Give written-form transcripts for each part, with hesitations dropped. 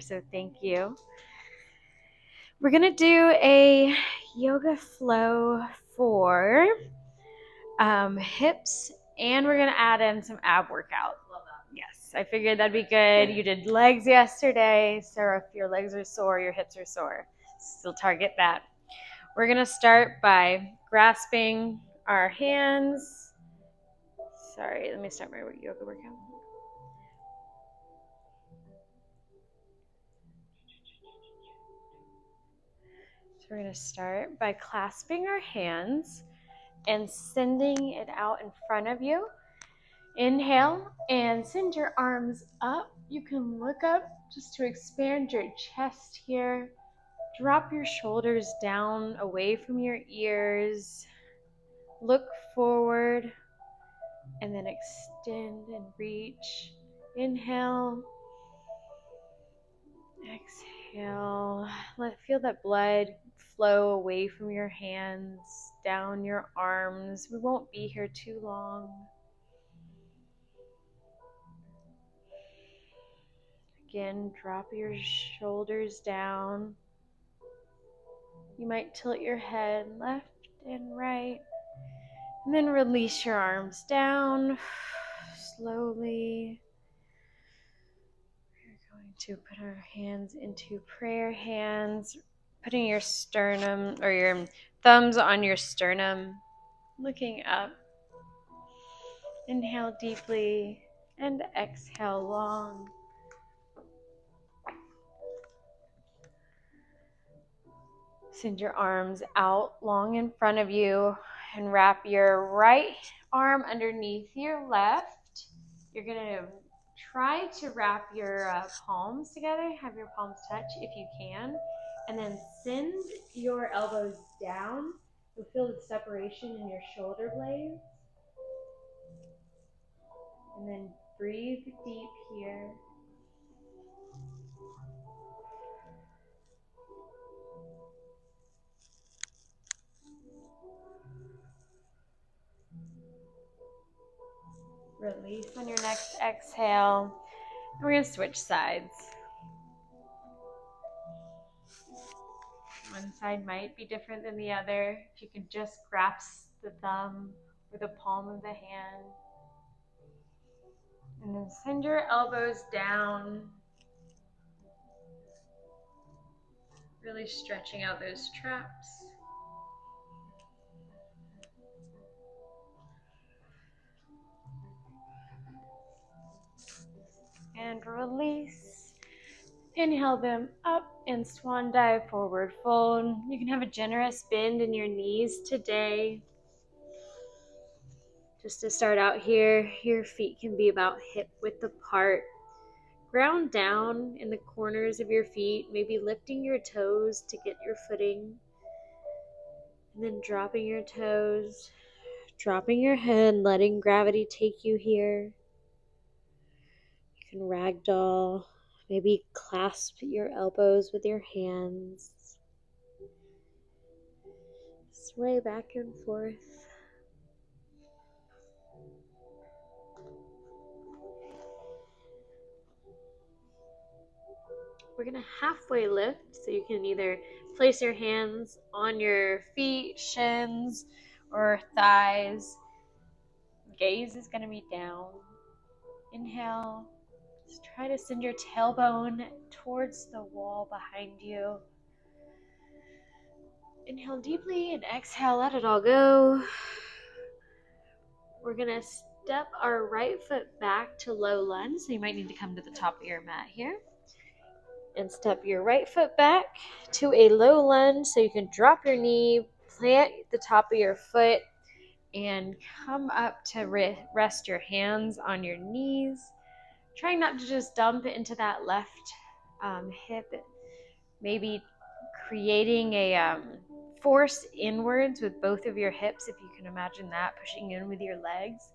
So thank you. We're going to do a yoga flow for hips, and we're going to add in some ab workout. Yes, I figured that'd be good. You did legs yesterday, so if your legs are sore, your hips are sore, still target that. We're going to start by grasping our hands. Sorry, let me start my yoga workout. So we're going to start by clasping our hands and sending it out in front of you. Inhale and send your arms up. You can look up just to expand your chest here. Drop your shoulders down away from your ears. Look forward and then extend and reach. Inhale. Exhale. Feel that blood flow away from your hands, down your arms. We won't be here too long. Again, drop your shoulders down. You might tilt your head left and right. And then release your arms down slowly. We're going to put our hands into prayer hands, putting your sternum or your thumbs on your sternum, looking up. Inhale deeply and exhale long. Send your arms out long in front of you and wrap your right arm underneath your left. You're going to try to wrap your palms together, have your palms touch if you can, and then send your elbows down. You'll feel the separation in your shoulder blades. And then breathe deep here. Release on your next exhale. And we're going to switch sides. One side might be different than the other. If you can just grasp the thumb or the palm of the hand. And then send your elbows down. Really stretching out those traps. And release. Inhale them up and swan dive, forward fold. You can have a generous bend in your knees today. Just to start out here, your feet can be about hip width apart. Ground down in the corners of your feet, maybe lifting your toes to get your footing. And then dropping your toes, dropping your head, letting gravity take you here. You can ragdoll, maybe clasp your elbows with your hands. Sway back and forth. We're going to halfway lift, so you can either place your hands on your feet, shins, or thighs. Gaze is going to be down. Inhale. Just try to send your tailbone towards the wall behind you. Inhale deeply and exhale, let it all go. We're going to step our right foot back to low lunge, so you might need to come to the top of your mat here. And step your right foot back to a low lunge, so you can drop your knee, plant the top of your foot, and come up to rest your hands on your knees. Trying not to just dump into that left hip, maybe creating a force inwards with both of your hips, if you can imagine that, pushing in with your legs.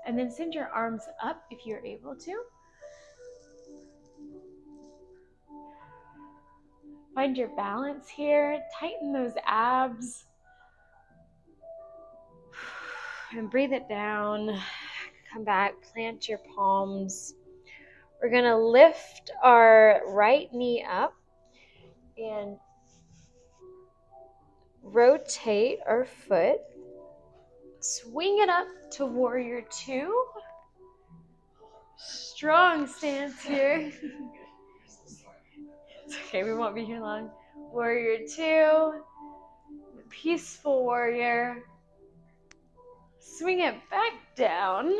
And then send your arms up if you're able to. Find your balance here. Tighten those abs. And breathe it down. Come back, plant your palms. We're going to lift our right knee up and rotate our foot. Swing it up to warrior two. Strong stance here. It's okay, we won't be here long. Warrior two. Peaceful warrior. Swing it back down.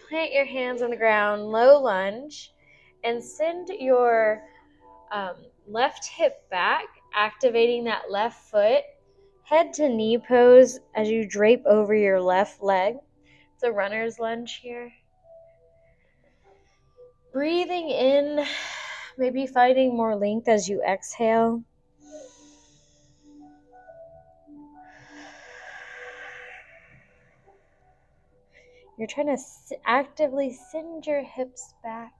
Plant your hands on the ground, low lunge, and send your left hip back, activating that left foot. Head to knee pose as you drape over your left leg. It's a runner's lunge here. Breathing in, maybe finding more length as you exhale. You're trying to actively send your hips back.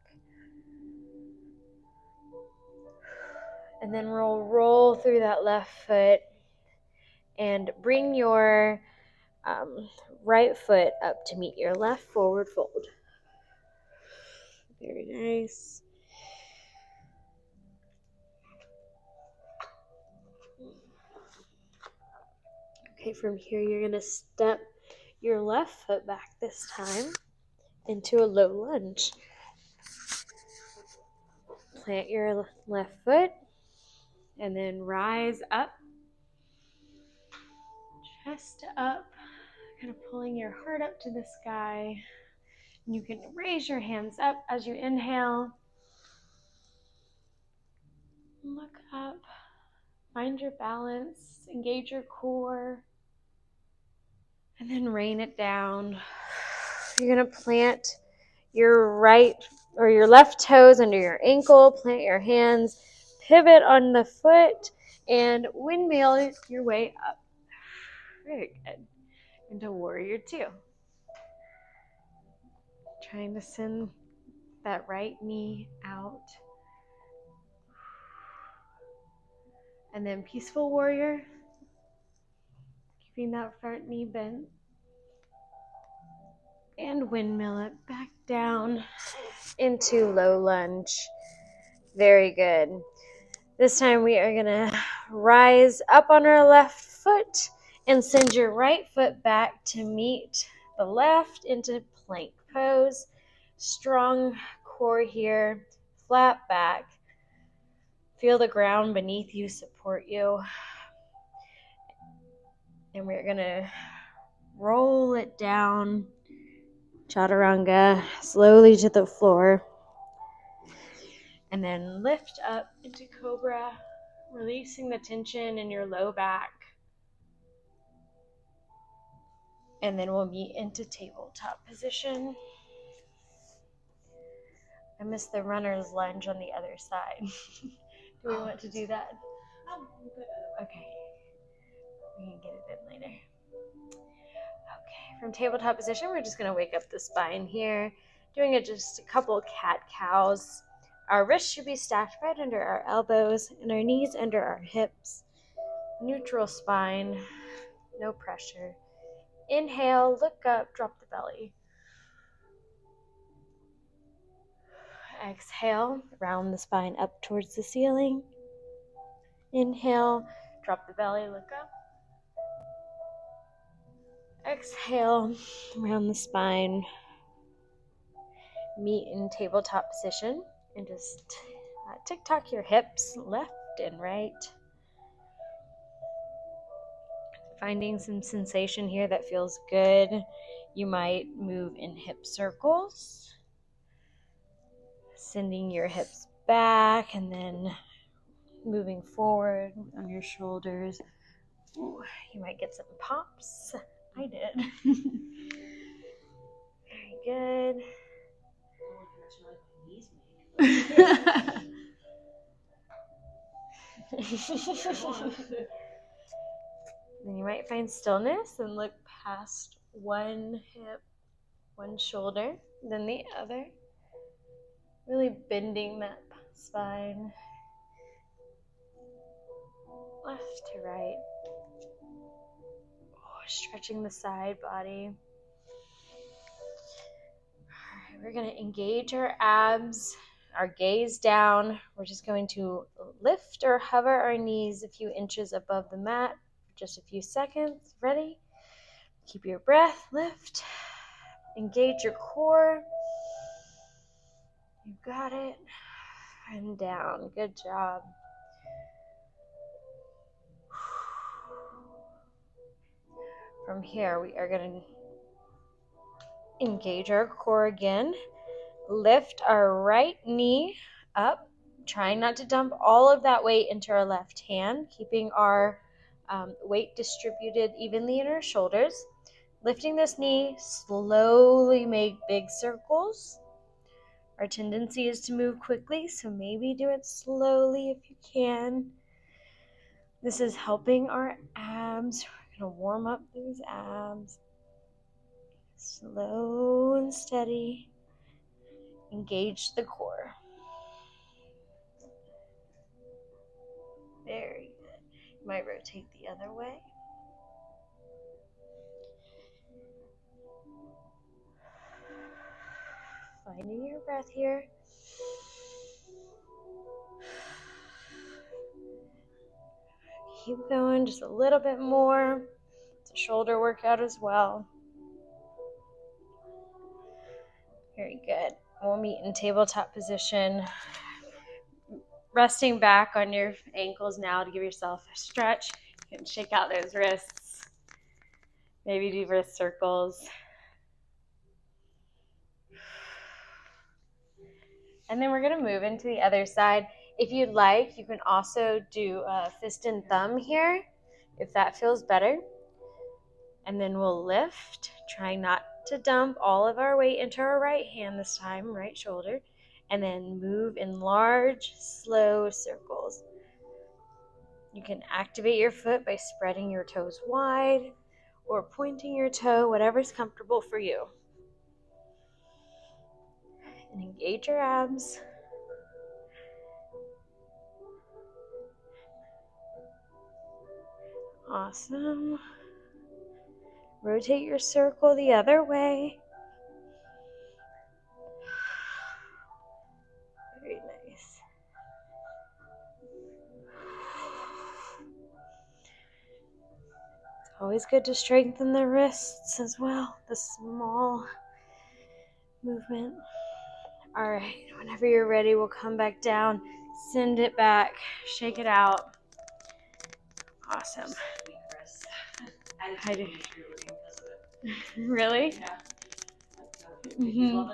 And then roll through that left foot and bring your right foot up to meet your left forward fold. Very nice. Okay, from here you're going to step your left foot back this time into a low lunge. Plant your left foot and then rise up, chest up, kind of pulling your heart up to the sky. You can raise your hands up as you inhale. Look up, find your balance, engage your core, and then rain it down. You're going to plant your right or your left toes under your ankle, plant your hands, pivot on the foot, and windmill your way up. Very good. Into warrior two. Trying to send that right knee out. And then peaceful warrior. Keeping that front knee bent. And windmill it back down into low lunge. Very good. This time we are going to rise up on our left foot and send your right foot back to meet the left into plank pose. Strong core here, flat back. Feel the ground beneath you support you. And we're going to roll it down, chaturanga, slowly to the floor. And then lift up into cobra, releasing the tension in your low back. And then we'll meet into tabletop position. I missed the runner's lunge on the other side. Do we want to do that? Okay. We can get it in later. Okay, from tabletop position, we're just going to wake up the spine here. Doing it just a couple cat-cows. Our wrists should be stacked right under our elbows and our knees under our hips. Neutral spine, no pressure. Inhale, look up, drop the belly. Exhale, round the spine up towards the ceiling. Inhale, drop the belly, look up. Exhale, round the spine. Meet in tabletop position and just tick-tock your hips left and right. Finding some sensation here that feels good. You might move in hip circles. Sending your hips back and then moving forward on your shoulders. Ooh, you might get some pops. I did. Very good. Then you might find stillness and look past one hip, one shoulder, then the other. Really bending that spine. Left to right. Stretching the side body. All right, we're going to engage our abs. our gaze down. We're just going to lift or hover our knees a few inches above the mat for just a few seconds. Ready? Keep your breath, lift, engage your core. You got it. And down. Good job. From here, we are going to engage our core again. Lift our right knee up, trying not to dump all of that weight into our left hand, keeping our weight distributed evenly in our shoulders. Lifting this knee, slowly make big circles. Our tendency is to move quickly, so maybe do it slowly if you can. This is helping our abs. We're going to warm up those abs. Slow and steady. Engage the core. Very good. You might rotate the other way. Finding your breath here. Keep going just a little bit more. It's a shoulder workout as well. Very good. We'll meet in tabletop position. Resting back on your ankles now to give yourself a stretch. You can shake out those wrists. Maybe do wrist circles. And then we're going to move into the other side. If you'd like, you can also do a fist and thumb here, if that feels better. And then we'll lift, trying not to dump all of our weight into our right hand this time, right shoulder. And then move in large, slow circles. You can activate your foot by spreading your toes wide or pointing your toe, whatever's comfortable for you. And engage your abs. Awesome. Rotate your circle the other way. Very nice. It's always good to strengthen the wrists as well, the small movement. All right, whenever you're ready, we'll come back down, send it back, shake it out. Awesome. I do. Really? Yeah. Mm-hmm.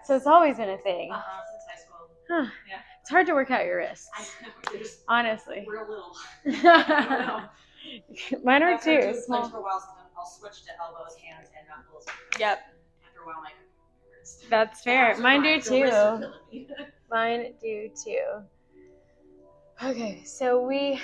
So it's always been a thing. Since high school. Huh. Yeah. It's hard to work out your wrists. I know. They're just Honestly. real little. I Mine are don't know. too. Small. For a while, I'll switch to elbows, hands, and knuckles. Yep. After a while, my wrists. That's fair. Mine do The wrists are too. killing me. Mine do too. Okay, so we're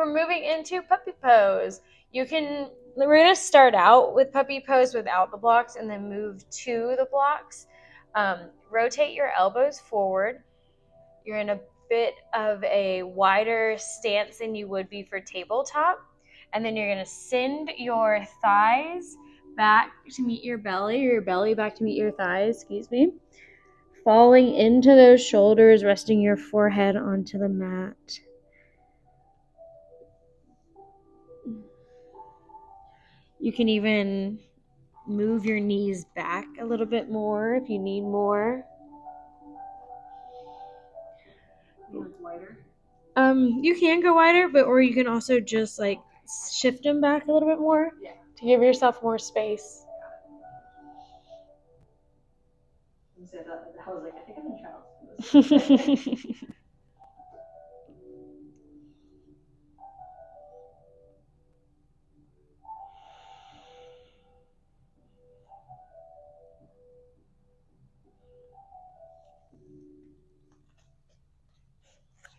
moving into puppy pose. We're gonna start out with puppy pose without the blocks and then move to the blocks. Rotate your elbows forward. You're in a bit of a wider stance than you would be for tabletop. And then you're gonna send your thighs back to meet your belly, or your belly back to meet your thighs, excuse me. Falling into those shoulders, resting your forehead onto the mat. You can even move your knees back a little bit more if you need more. Wider? You can go wider, or you can also just like shift them back a little bit more to give yourself more space. I was like, I think I'm in child's pose.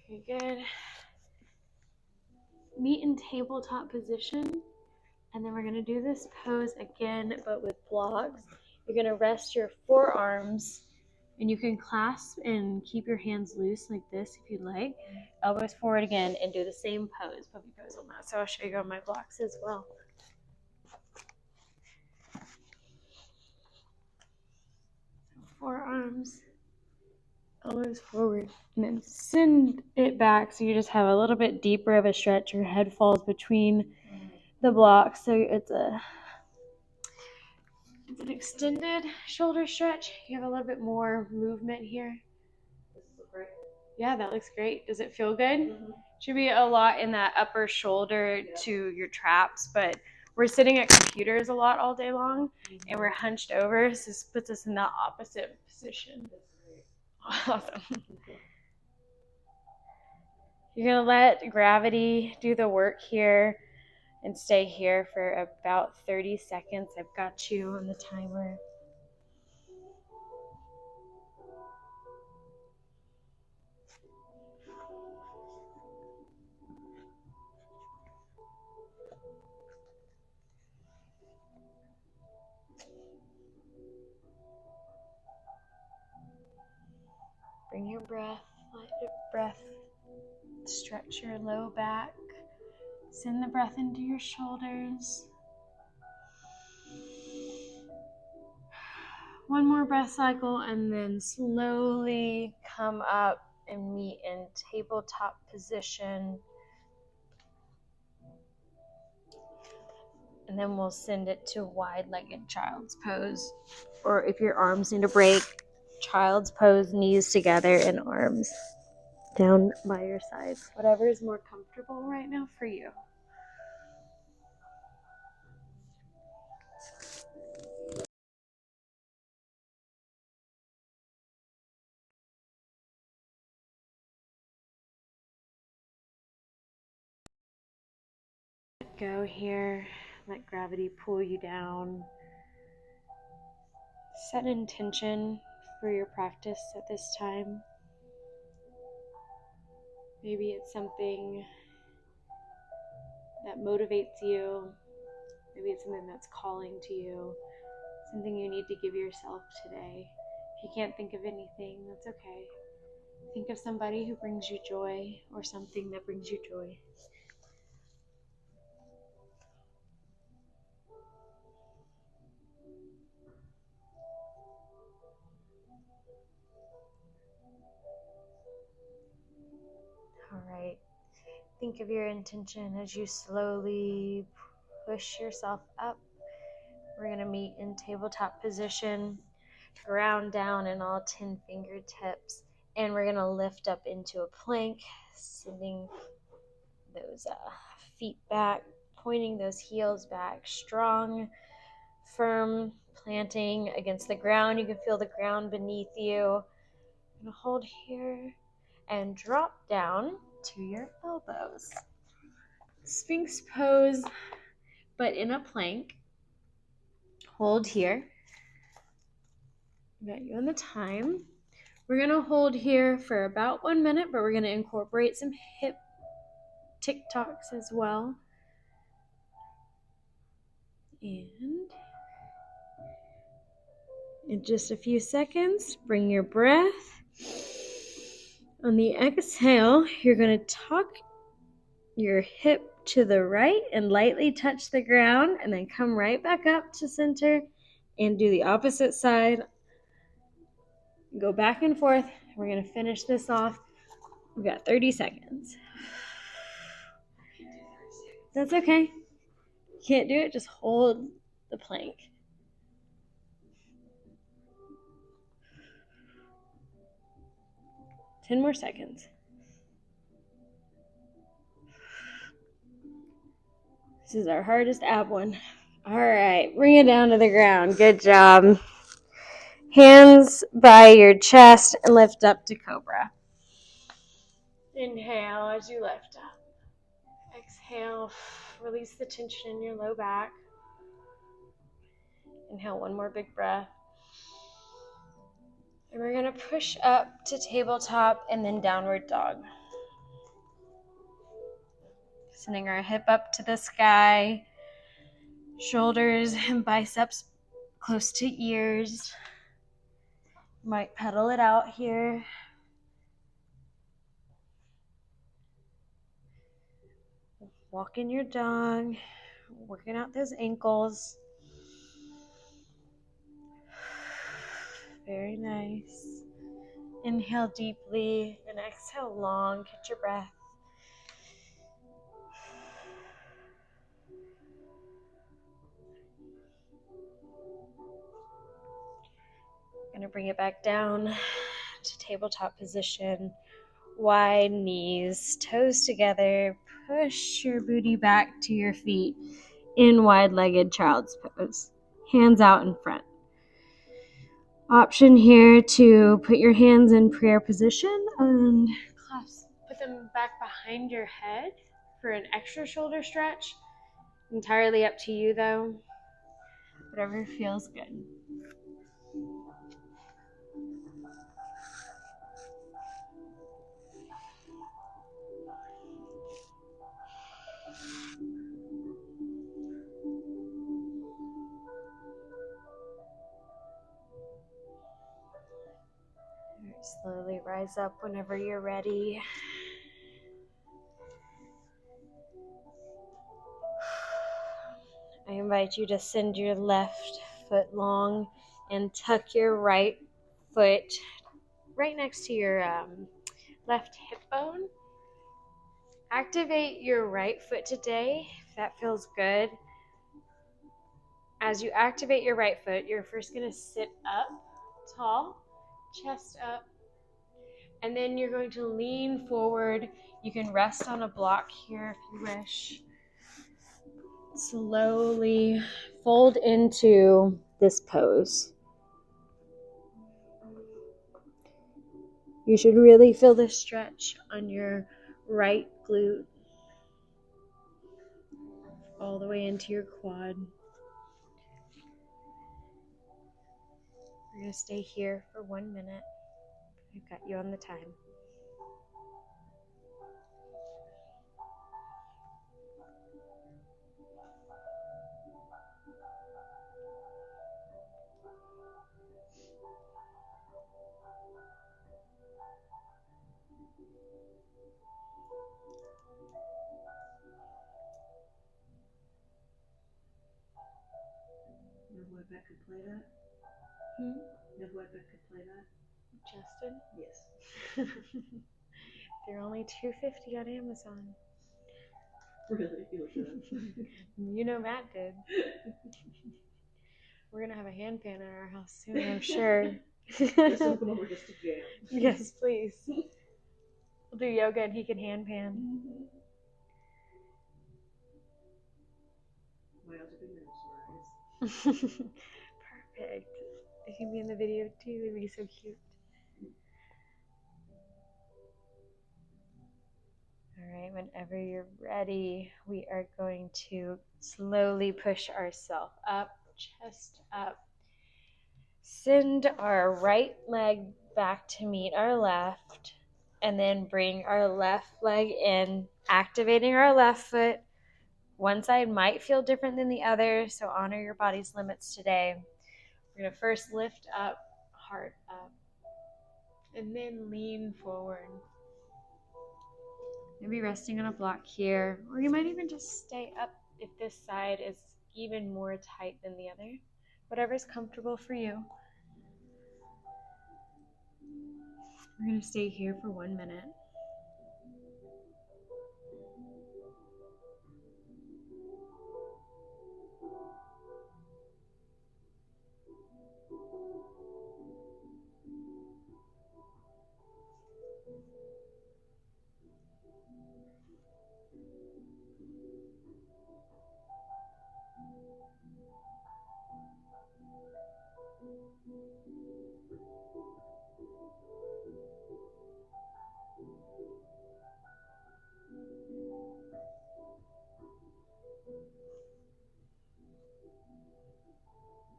Very good. Meet in tabletop position, and then we're going to do this pose again, but with blocks. You're going to rest your forearms, and you can clasp and keep your hands loose like this if you'd like. Elbows forward again, and do the same pose, puppy pose on that. So I'll show you on my blocks as well. forearms, elbows forward, and then send it back so you just have a little bit deeper of a stretch. Your head falls between the blocks, so it's an extended shoulder stretch. You have a little bit more movement here. This looks great. Yeah, that looks great. Does it feel good? Mm-hmm. Should be a lot in that upper shoulder to your traps, but we're sitting at computers a lot all day long, and we're hunched over, so this puts us in that opposite position. Awesome. You're going to let gravity do the work here and stay here for about 30 seconds. I've got you on the timer. Bring your breath, let your breath stretch your low back. Send the breath into your shoulders. One more breath cycle, and then slowly come up and meet in tabletop position. And then we'll send it to wide-legged child's pose. Or if your arms need a break, child's pose, knees together and arms down by your sides. Whatever is more comfortable right now for you. Let go here. Let gravity pull you down. Set an intention for your practice at this time. Maybe it's something that motivates you. Maybe it's something that's calling to you. Something you need to give yourself today. If you can't think of anything, that's okay. Think of somebody who brings you joy or something that brings you joy. All right. Think of your intention as you slowly push yourself up. We're going to meet in tabletop position, ground down in all 10 fingertips, and we're going to lift up into a plank, sending those feet back, pointing those heels back, strong, firm, planting against the ground. You can feel the ground beneath you. I'm going to hold here and drop down to your elbows. Sphinx pose, but in a plank. Hold here. Got you on the time. We're going to hold here for about 1 minute, but we're going to incorporate some hip tick-tocks as well. And in just a few seconds, bring your breath. On the exhale, you're going to tuck your hip to the right and lightly touch the ground, and then come right back up to center and do the opposite side. Go back and forth. We're going to finish this off. We've got 30 seconds. That's okay. Can't do it, just hold the plank. Ten more seconds. This is our hardest ab one. All right, bring it down to the ground. Good job. Hands by your chest and lift up to cobra. Inhale as you lift up. Exhale, release the tension in your low back. Inhale, one more big breath. And we're going to push up to tabletop and then downward dog. Sending our hip up to the sky. Shoulders and biceps close to ears. Might pedal it out here. Walking your dog. Working out those ankles. Very nice. Inhale deeply and exhale long. Catch your breath. Gonna bring it back down to tabletop position. Wide knees, toes together. Push your booty back to your feet in wide-legged child's pose. Hands out in front. Option here to put your hands in prayer position and clasp. Put them back behind your head for an extra shoulder stretch. Entirely up to you though. Whatever feels good. Slowly rise up whenever you're ready. I invite you to send your left foot long and tuck your right foot right next to your left hip bone. Activate your right foot today, if that feels good. As you activate your right foot, you're first going to sit up tall, chest up, and then you're going to lean forward. You can rest on a block here if you wish. Slowly fold into this pose. You should really feel the stretch on your right glute all the way into your quad. We're going to stay here for 1 minute. I've got you on the time. Your Webbeck could play that? Your Webbeck could play that? Justin? Yes. They're only $2.50 on Amazon. Really? You looked it up? You know Matt did. We're going to have a hand pan in our house soon, I'm sure. Just open over just to jam. Yes, please. We'll do yoga and he can hand pan. Mm-hmm. My other big nose worries. Perfect. It can be in the video too. It'd be so cute. All right, whenever you're ready, we are going to slowly push ourselves up, chest up. Send our right leg back to meet our left, and then bring our left leg in, activating our left foot. One side might feel different than the other, so honor your body's limits today. We're going to first lift up, heart up, and then lean forward. Maybe resting on a block here, or you might even just stay up if this side is even more tight than the other. Whatever's comfortable for you. We're going to stay here for 1 minute.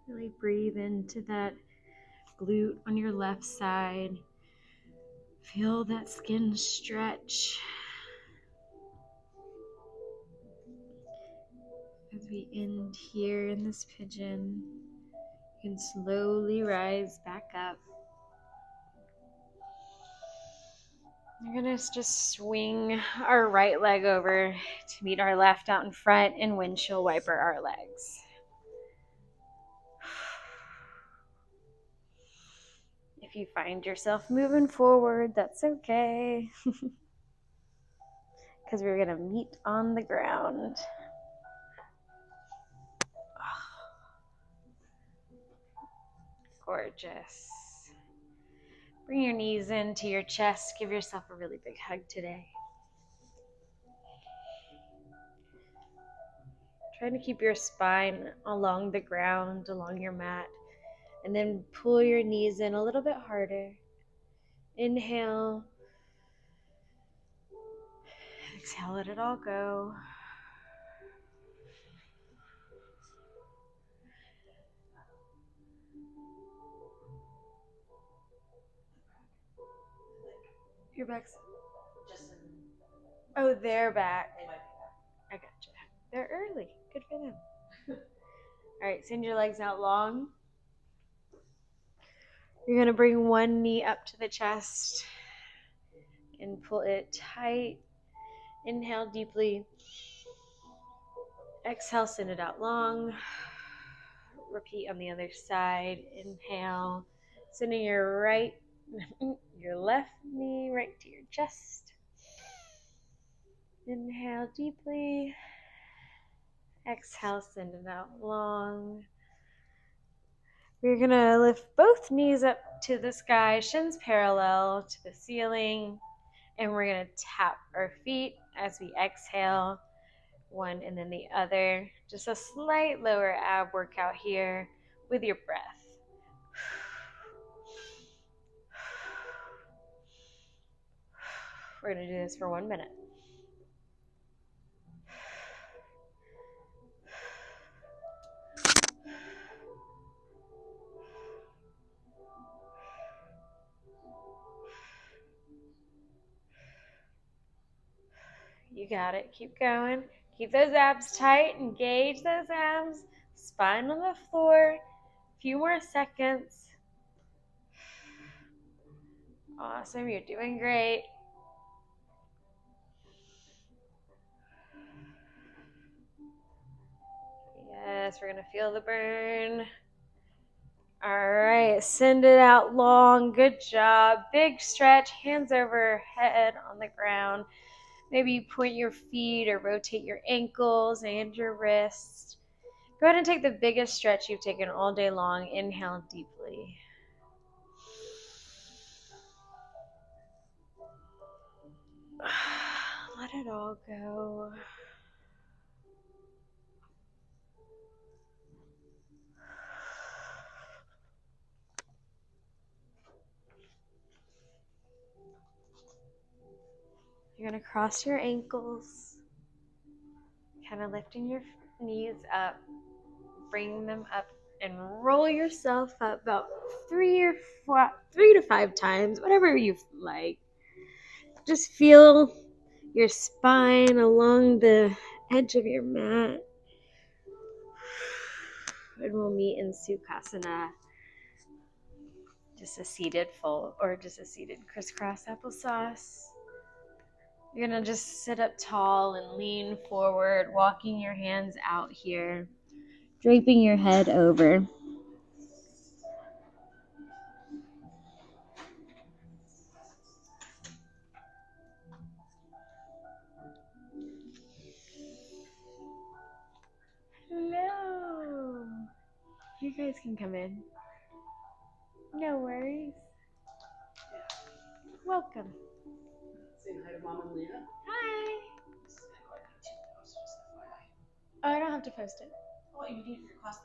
Really breathe into that glute on your left side. Feel that skin stretch. As we end here in this pigeon, you can slowly rise back up. We're going to just swing our right leg over to meet our left out in front and windshield wiper our legs. If you find yourself moving forward, that's okay. Because we're going to meet on the ground. Gorgeous. Bring your knees into your chest. Give yourself a really big hug today. Try to keep your spine along the ground, along your mat. And then pull your knees in a little bit harder. Inhale. Exhale, let it all go. Your back's... Oh, they're back. I gotcha. They're early. Good for them. All right, send your legs out long. You're going to bring one knee up to the chest and pull it tight. Inhale deeply. Exhale, send it out long. Repeat on the other side. Inhale. Sending your left knee right to your chest. Inhale deeply. Exhale, send it out long. We're going to lift both knees up to the sky, shins parallel to the ceiling, and we're going to tap our feet as we exhale, one and then the other. Just a slight lower ab workout here with your breath. We're going to do this for 1 minute. You got it. Keep going. Keep those abs tight. Engage those abs. Spine on the floor. A few more seconds. Awesome. You're doing great. Yes, we're going to feel the burn. All right. Send it out long. Good job. Big stretch. Hands over head on the ground. Maybe point your feet or rotate your ankles and your wrists. Go ahead and take the biggest stretch you've taken all day long. Inhale deeply. Let it all go. You're going to cross your ankles, kind of lifting your knees up, bring them up, and roll yourself up about 3 to 5 times, whatever you like. Just feel your spine along the edge of your mat. And we'll meet in Sukhasana. Just a seated crisscross applesauce. You're going to just sit up tall and lean forward, walking your hands out here, draping your head over. Hello. You guys can come in. No worries. Welcome. Saying hi to Mom and Leah. Hi. Oh, I don't have to post it. Oh, you need it for your class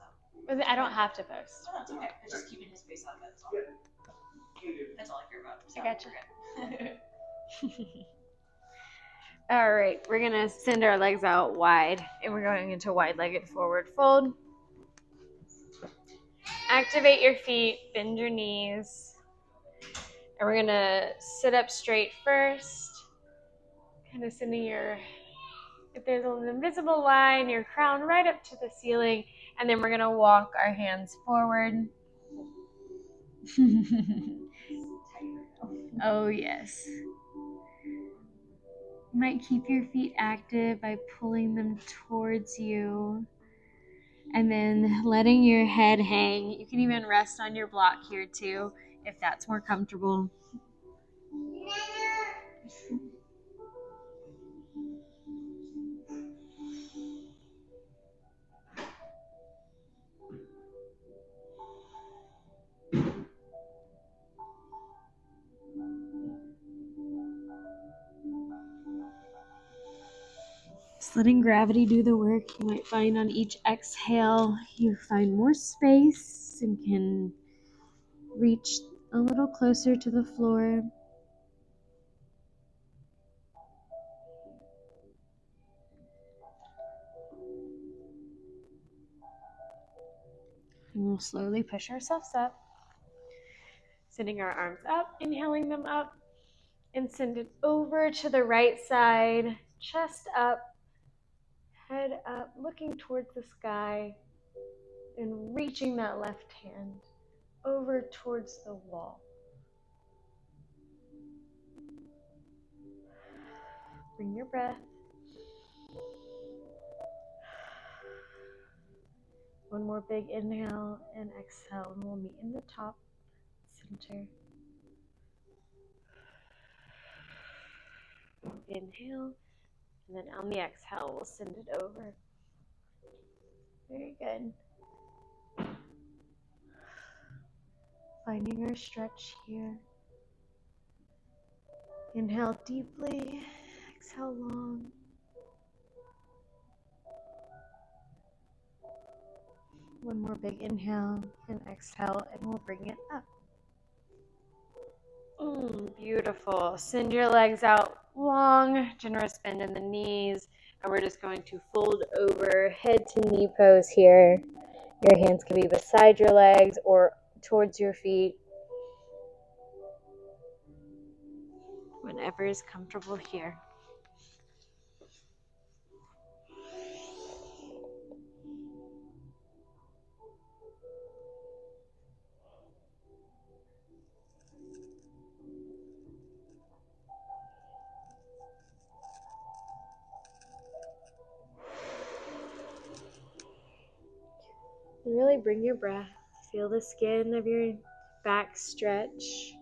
though. I don't have to post. Oh, that's okay. I'm just keeping his face out of it. That's all. That's all I care about. So I gotcha. All right, we're going to send our legs out wide, and we're going into wide-legged forward fold. Activate your feet, bend your knees, and we're going to sit up straight first, kind of sending if there's an invisible line, your crown right up to the ceiling, and then we're going to walk our hands forward. Oh, yes. You might keep your feet active by pulling them towards you and then letting your head hang. You can even rest on your block here too if that's more comfortable. Just letting gravity do the work. You might find on each exhale you find more space and can reach a little closer to the floor. And we'll slowly push ourselves up, sending our arms up, inhaling them up, and send it over to the right side, chest up, head up, looking towards the sky, and reaching that left hand over towards the wall. Bring your breath. One more big inhale and exhale, and we'll meet in the top center. Inhale, and then on the exhale, we'll send it over. Very good. Finding our stretch here. Inhale deeply, exhale long. One more big inhale and exhale, and we'll bring it up. Beautiful. Send your legs out long, generous bend in the knees, and we're just going to fold over head to knee pose here. Your hands can be beside your legs or towards your feet. Whatever is comfortable here. And really bring your breath. Feel the skin of your back stretch.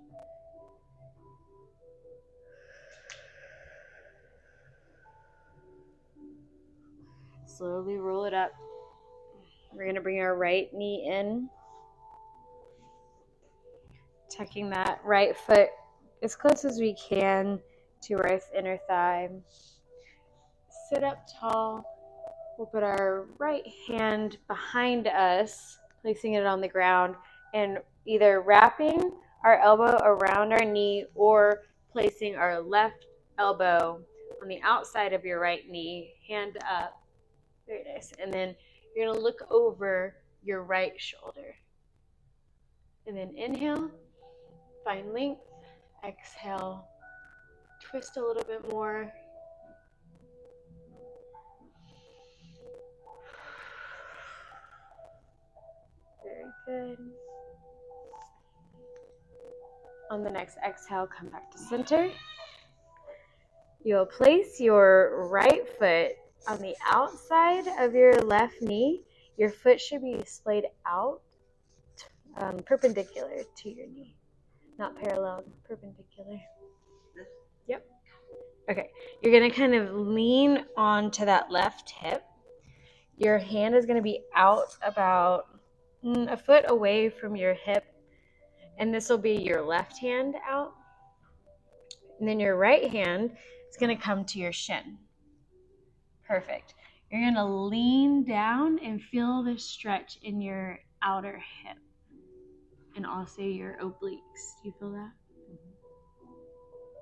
Slowly roll it up. We're going to bring our right knee in, tucking that right foot as close as we can to our inner thigh. Sit up tall. We'll put our right hand behind us, placing it on the ground, and either wrapping our elbow around our knee or placing our left elbow on the outside of your right knee, hand up. Very nice. And then you're going to look over your right shoulder. And then inhale, find length. Exhale, twist a little bit more. Very good. On the next exhale, come back to center. You'll place your right foot on the outside of your left knee. Your foot should be splayed out, perpendicular to your knee. Not parallel, perpendicular. Yep. Okay, you're going to kind of lean onto that left hip. Your hand is going to be out about a foot away from your hip, and this will be your left hand out. And then your right hand is going to come to your shin. Perfect. You're going to lean down and feel the stretch in your outer hip and also your obliques. Do you feel that?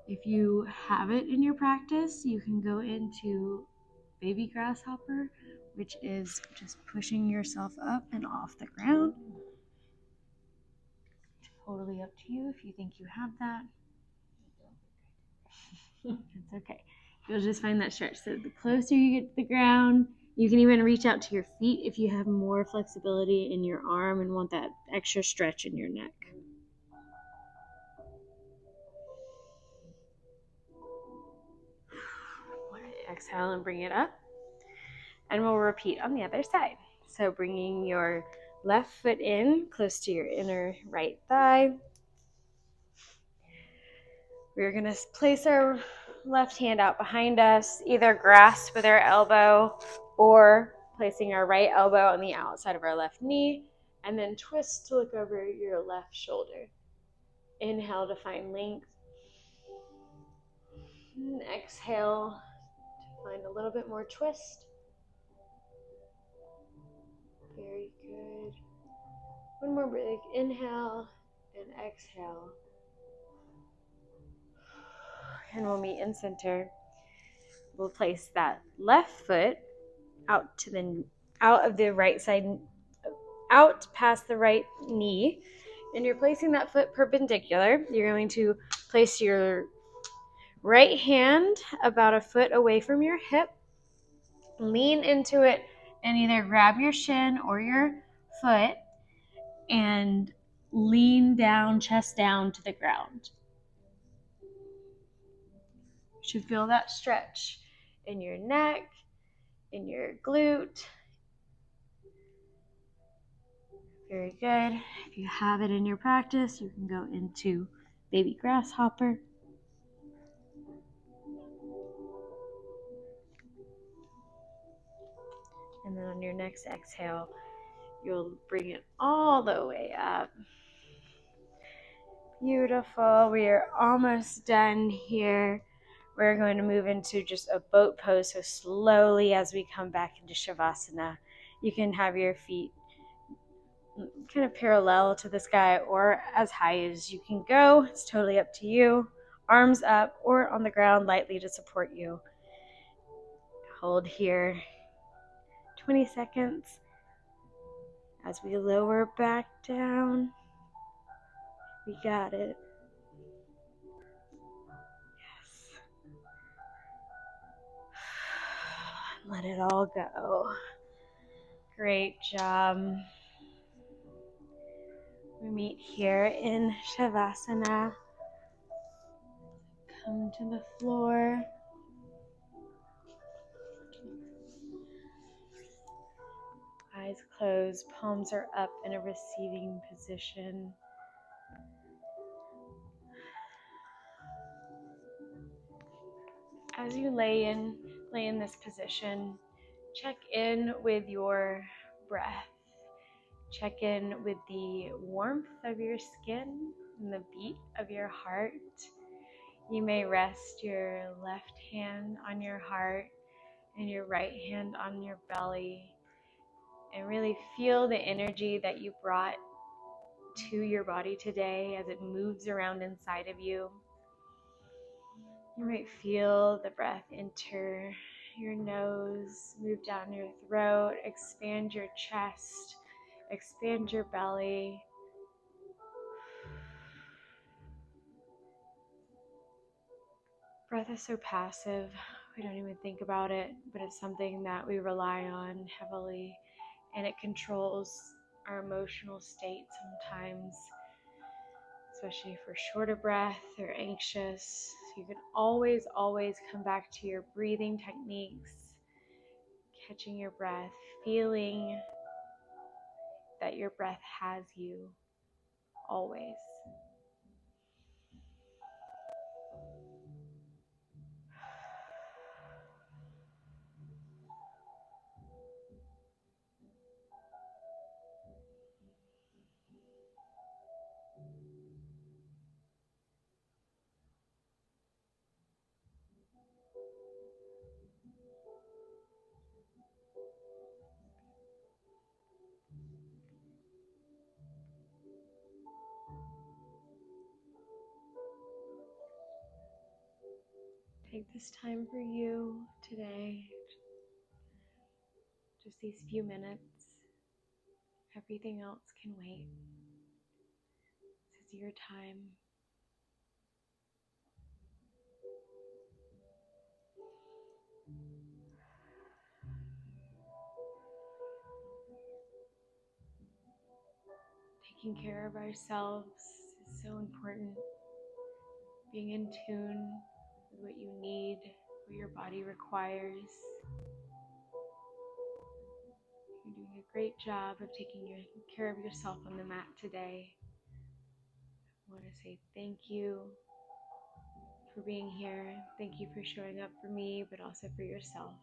If you have it in your practice, you can go into baby grasshopper, which is just pushing yourself up and off the ground. Totally up to you if you think you have that. It's okay. You'll just find that stretch. So the closer you get to the ground, you can even reach out to your feet if you have more flexibility in your arm and want that extra stretch in your neck. Exhale and bring it up. And we'll repeat on the other side. So bringing your left foot in close to your inner right thigh. We're going to place our left hand out behind us, either grasp with our elbow or placing our right elbow on the outside of our left knee, and then twist to look over your left shoulder. Inhale to find length. And exhale to find a little bit more twist. Very good. One more breath. Inhale and exhale. And we'll meet in center. We'll place that left foot out of the right side, out past the right knee, and you're placing that foot perpendicular. You're going to place your right hand about a foot away from your hip, lean into it, and either grab your shin or your foot and lean down, chest down to the ground. You should feel that stretch in your neck, in your glute. Very good. If you have it in your practice, you can go into baby grasshopper. And then on your next exhale, you'll bring it all the way up. Beautiful. We are almost done here. We're going to move into just a boat pose. So slowly as we come back into Shavasana, you can have your feet kind of parallel to the sky or as high as you can go. It's totally up to you. Arms up or on the ground lightly to support you. Hold here 20 seconds as we lower back down. We got it. Yes. Let it all go. Great job. We meet here in Shavasana. Come to the floor. Eyes closed, palms are up in a receiving position. As you lay in this position, check in with your breath. Check in with the warmth of your skin and the beat of your heart. You may rest your left hand on your heart and your right hand on your belly and really feel the energy that you brought to your body today as it moves around inside of you. You might feel the breath enter your nose, move down your throat, expand your chest, expand your belly. Breath is so passive, we don't even think about it, but it's something that we rely on heavily, and it controls our emotional state sometimes, especially if we're short of breath or anxious. So you can always come back to your breathing techniques, catching your breath, feeling that your breath has you always. Take this time for you today, just these few minutes. Everything else can wait. This is your time. Taking care of ourselves is so important. Being in tune with what you need, what your body requires. You're doing a great job of taking care of yourself on the mat today. I want to say thank you. for being here. Thank you for showing up for me, but also for yourself.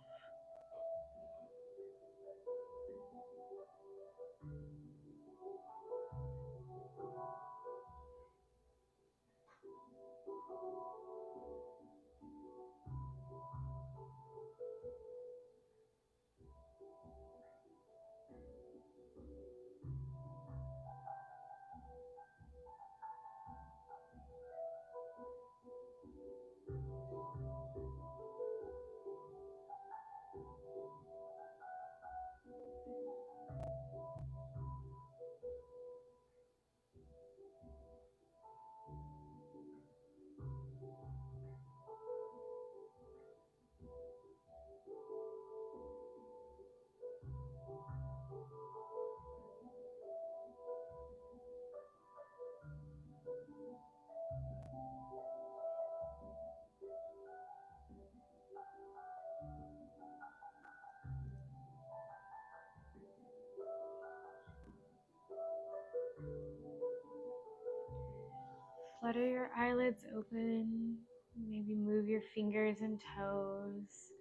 Flutter your eyelids open. Maybe move your fingers and toes.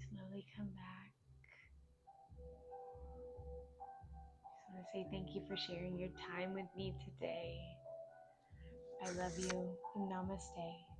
Slowly come back. Just want to say thank you for sharing your time with me today. I love you and namaste.